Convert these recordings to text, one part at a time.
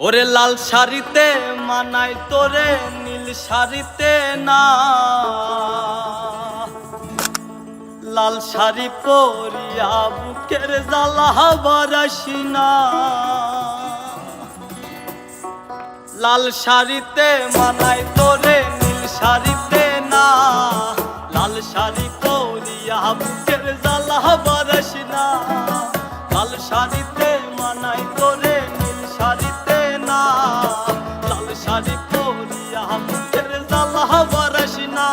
ওরে লাল শাড়িতে মানাই তোরে নীল শাড়িতে না, লাল শাড়ি পরিয়া বুকের জ্বালা বারাসি না। লাল শাড়িতে মানাই তোরে নীল শাড়িতে না, লাল শাড়ি পরিয়া বুকের জ্বালা বারাসি না। লাল শাড়িতে মানাই তোরে নীল শাড়িতে না, লাল শাড়ি পরিয়া বুকের জ্বালা বারাসি না।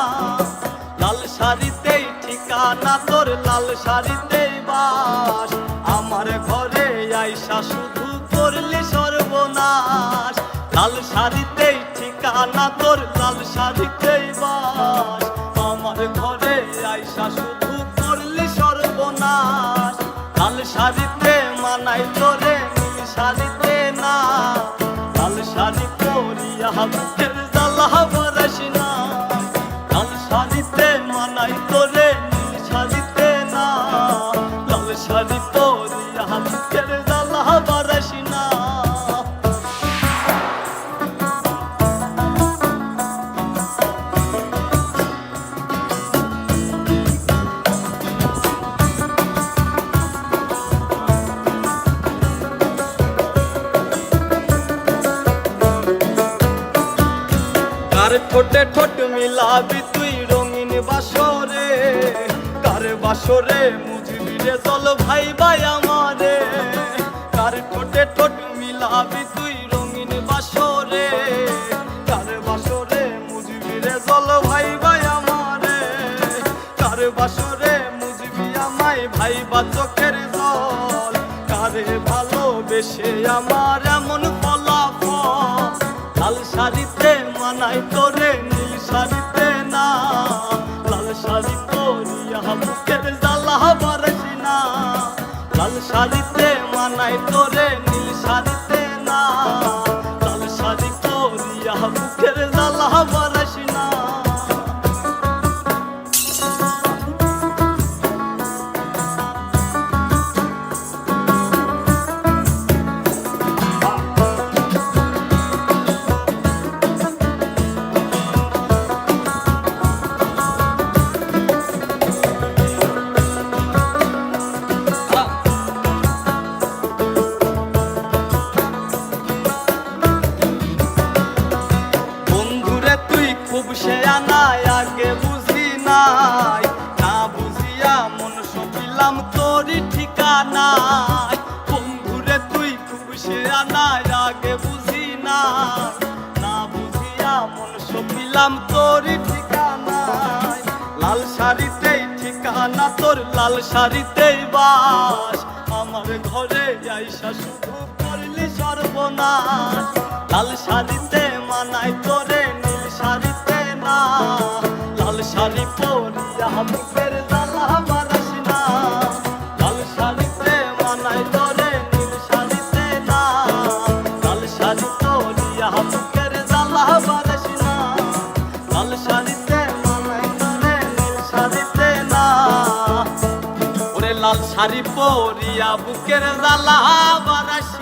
লাল শাড়িতেই ঠিকানা তোর, লাল শাড়িতেই বাস, আমার ঘরে আইসা শুধু করলি সর্বনাশ। লাল শাড়িতেই ঠিকানা তোর, লাল শাড়িতেই বাস, আমার ঘরে আইসা শুধু করলি সর্বনাশ। লাল শাড়িতে মানাই তোরে নীল শাড়িতে না, লাল শাড়ি পরিয়া বুকের জ্বালা বারাসি না। লাল শাড়িতে মানাই তোরে নীল শাড়িতে না, লাল শাড়ি পরিয়া বুকের জ্বালা বারাসি না। কার ঠোঁটে ঠোঁট মিলাবি তুই রঙিন বাসরে, কার বাসরে মুজবি রে চল ভাই ভাই আমারে। কার ঠোঁটে ঠোঁট মিলাবি তুই রঙিন বাসরে, কার বাসরে মুজবি রে চল ভাই ভাই আমারে। কার বাসরে মুজবি আমায় ভাই বা চোখের জল, কারে ভালোবেসে আমার এমন ফলাফল। লাল শাড়িতে মানাই তোরে নীল শাড়িতে না, লাল শাড়ি পরিয়া বুকের জ্বালা বারাসি না। লাল শাড়িতে মানাই তোরে নীল শাড়িতে না, লাল শাড়ি পরিয়া বুকের জ্বালা বারাসি না। সে আনায় আগে বুঝি নাই, না বুঝিয়া মন সপিলাম তোরই ঠিকানায়। বন্ধুরে তুই খুব সে আনায় আগে বুঝি নাই, না বুঝিয়া মন সপিলাম তোরই ঠিকানায়। লাল শাড়িতেই ঠিকানা তোর, লাল শাড়িতেই বাস, আমার ঘরে আইসা শুধু করলি সর্বনাশ। লাল শাড়িতে মানাই তোরে নীল শাড়িতে না, লাল শাড়ি পরিয়া বুকের জ্বালা বারাসি না। লাল শাড়িতে মানাই তোরে নীল শাড়িতে না, লাল শাড়ি পরিয়া বুকের জ্বালা বারাসি না। লাল শাড়িতে মানাই তোরে নীল শাড়িতে না, ওরে লাল শাড়ি পরিয়া বুকের জ্বালা বারাসি।